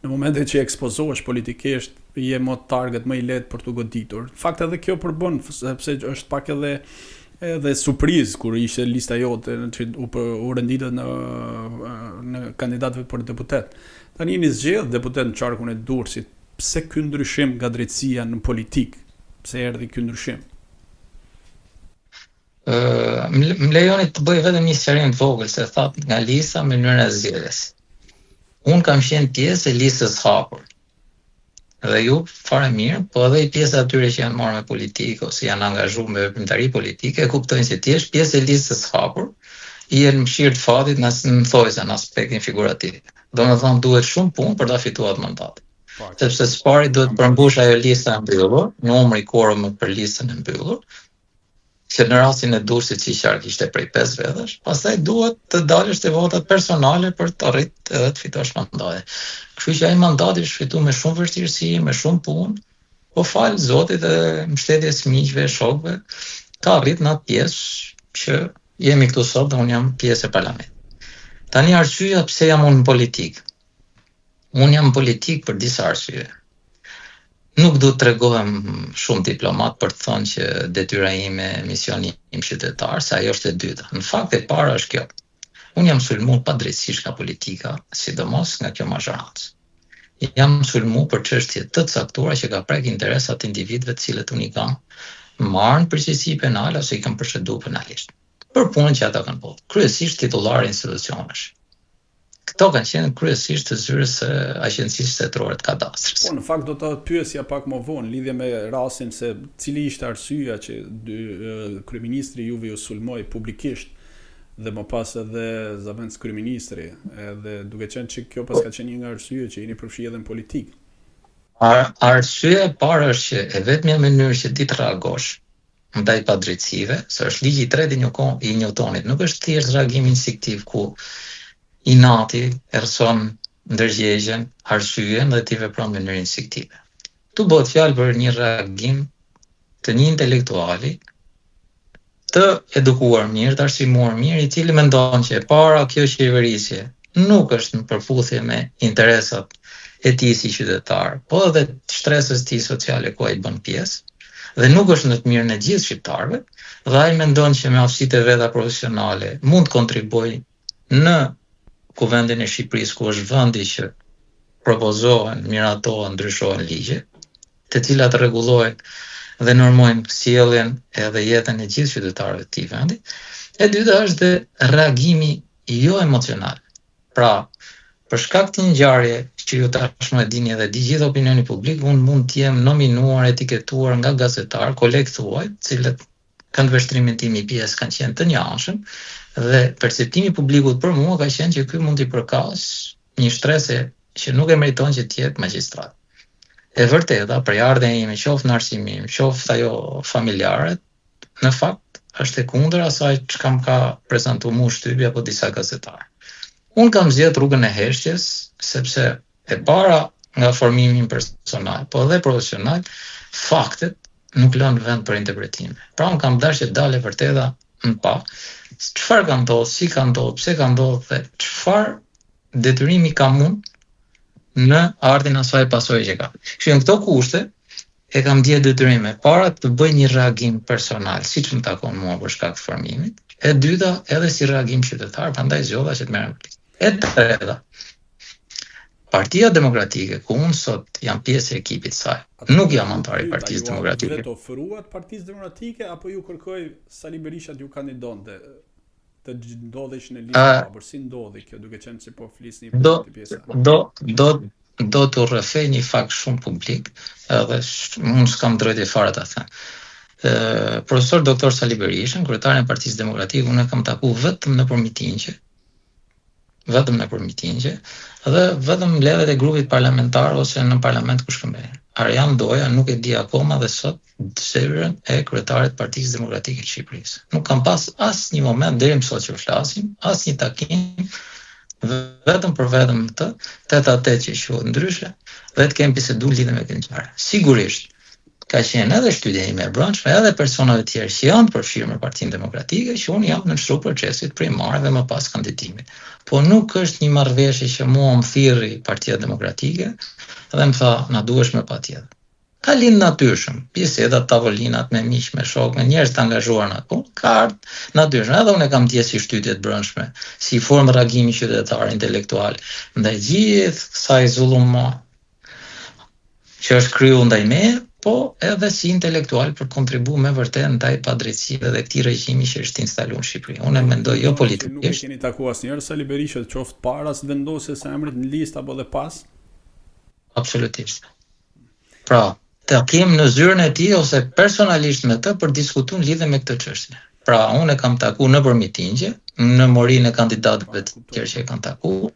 Në momentin që ekspozohesh politikisht, je më target më i lehtë për të goditur. Në fakt edhe kjo përbën sepse është pak edhe surprizë kur ishte lista jote që u renditët në kandidatëve për deputet. Tani jeni zgjedh deputet në qarkun e Durrësit. Pse ky ndryshim nga drejtësia në politik? Pse erdhi ky ndryshim? Më lejoni të bëj vetëm një sqarim të vogël se thatë nga lista me mënyrën e zgjedhjes. Unë kam qenë pjesë e listës hapur. Dhe ju fare mirë, po edhe i pjesë atyre që janë marrë me politikë ose janë angazhuar me veprimtari politike, kuptojnë se ti je pjesë e listës hapur, i jenë mëshirë të fatit në thojse në aspektin figurativ. Domethënë duhet shumë punë për ta fituar mandatin. Sepse së pari duhet përmbush ajo lista e mbyllur, numri i quorum për listën e mbyllur, që në rastin e Durrësit si qark ishte prej 5 vetësh, pastaj duhet të dalësh te votat personale për të arritur edhe të fitosh mandatin. Kështu që ai mandati është fituar me shumë vështirësi, me shumë punë, po fal Zotit e mbështetjes miqve, shokëve, ka arrit në atë pjesë që jemi këtu sot dhe unë jam pjesë e parlamentit. Tani arsyeja pse jam unë në politikë. Unë jam në politikë për disa arsye. Nuk du të tregohem shumë diplomat për të thënë që detyra ime, misioni im qytetar, se ajo është e dyta. Në fakt e para është kjo. Unë jam sulmuar padrejtësisht nga politika, sidomos nga kjo mazharancë. Jam sulmuar për çështje të caktuara që ka prek interesat individëve të cilët unë i kam marrë në përgjegjësi penale ose i kam proceduar penalisht. Për punën që ata kanë bërë, kryesisht titullarë institucionesh. Këto kanë qenë kryesisht të zyrës së Agjencisë Shtetërore të Kadastrës. Po, në fakt do të pyesja pak më vonë lidhje me rastin se cili ishte arsyeja që kryeministri juve ju sulmoi publikisht dhe më pas edhe zavendës kryeministri, edhe duke qenë që kjo pas ka qenë një nga arsye që jeni përfshirë edhe në politikë. Arsyeja e parë është që e vetmja mënyrë që ti të reagosh ndaj padrejtësive, se është ligji i tretë i Newtonit, nuk është thjesht reagim instinktiv ku inati erson ndërgjegjen, arsyeën dhe ti vepron në mënyrë instinktive. Tu bëhet fjalë për një reagim të një intelektuali të edukuar mirë, të arsimuar mirë, i cili mendon që e para kjo qeverisje nuk është në përputhje me interesat e tij si qytetar, po edhe shtresës të tij sociale ku ai bën pjesë, dhe nuk është në të mirën e gjithë shqiptarëve, dhe ai mendon që me aftësitë e veta profesionale mund të kontribuojë në Kuvendin e Shqipërisë, ku është vendi që propozohen, miratohen, ndryshohen ligje, të cilat rregullojnë dhe normojnë sjelljen edhe jetën e gjithë qytetarëve të këtij vendi. E dyta është dhe reagimi jo emocional. Pra, për shkak të një ngjarje që ju tashmë e dini edhe di gjithë opinioni publik, unë mund të jem nominuar, etiketuar nga gazetar, kolegë tuaj, të cilët kanë vështrimin tim i pjesë kanë qenë të njëanshëm, dhe perceptimi i publikut për mua ka qenë që ky mund t'i përkasë një shtresë që nuk e meriton që të jetë magjistrat. E vërteta, për ardhen ime, qoftë në arsimim, qoftë ajo familjare, në fakt është e kundër asaj çka më ka prezantuar mua shtypja apo disa gazetarë. Unë kam zgjedhur rrugën e heshtjes, sepse e para nga formimi im personal, po edhe profesional, faktet nuk lënë vend për interpretime. Pra unë kam dashur që dalë vërteta në pa, çfarë ka ndodhur, si ka ndodhur, pse ka ndodhur dhe çfarë detyrimi kam unë në ardhin asaj pasojë që ka. Kështu në këto kushte e kam dhënë detyrim e para të bëj një reagim personal, siç më takon mua për shkak të formimit. E dyta edhe si reagim qytetar, prandaj zgjodha që të merrem politikë. E treta, Partia Demokratike, ku unë sot jam pjesë e ekipit saj, nuk jam antar i Partisë Demokratike. Vetë ofruat Partisë Demokratike apo ju kërkoi Sali Berisha t'ju kandidonte të ndodhesh në listë hapur? Si ndodhi kjo, duke qenë se po flisni për këtë pjesë? Do të rrëfej një fakt shumë publik, edhe unë s'kam drejtë fare ta them. Profesor Doktor Sali Berisha, kryetarin e Partisë Demokratike, unë e kam takuar vetëm nëpër mitingje, dhe vetëm mbledhjet e grupit parlamentar ose në parlament ku shkëmbej. Arjan Doja nuk e di akoma dhe sot zemrën e kryetarit të Partisë Demokratike të Shqipërisë. Nuk kam pas asnjë moment deri më sot që flasim, asnjë takim, vetëm për vetëm tet-a-tet që quhet ndryshe, dhe të kemi biseduar lidhje me këtë ngjarje. Sigurisht, ka qenë edhe shtytja ime e brendshme, edhe personave të tjerë që janë përfshirë në Partinë Demokratike, që unë jam në nënshtrohet procesit primar dhe më pas kandidimit. Po nuk është një marrëveshje që mua më thirrri Partia Demokratike dhe më tha na duhesh me patjetër. Ka lind natyrshëm, bisedat, tavolinat me miq, me shok, me njerëz të angazhuar në atë. Ka ardhur natyrshëm, edhe unë kam ndjesë si shtytje të brendshme, si formë reagimi qytetar intelektual ndaj gjithë kësaj zullumo që është kryu ndaj meje, po edhe si intelektual për kontribu me vërtet ndaj padrejtësive dhe këtij regjimi që është instaluar në Shqipëri. Unë e mendoj jo politikisht. Nuk e keni takuar asnjëherë Sali Berishën, qoftë para se vendosjes së emrit në listë apo dhe pas? Absolutisht. Pra, të kem në zyrën e tij ose personalisht me të për diskutuar lidhe me këtë çështje. Pra, unë e kam takuar nëpër mitingje, në morinë e kandidatëve të tjerë që e kanë takuar.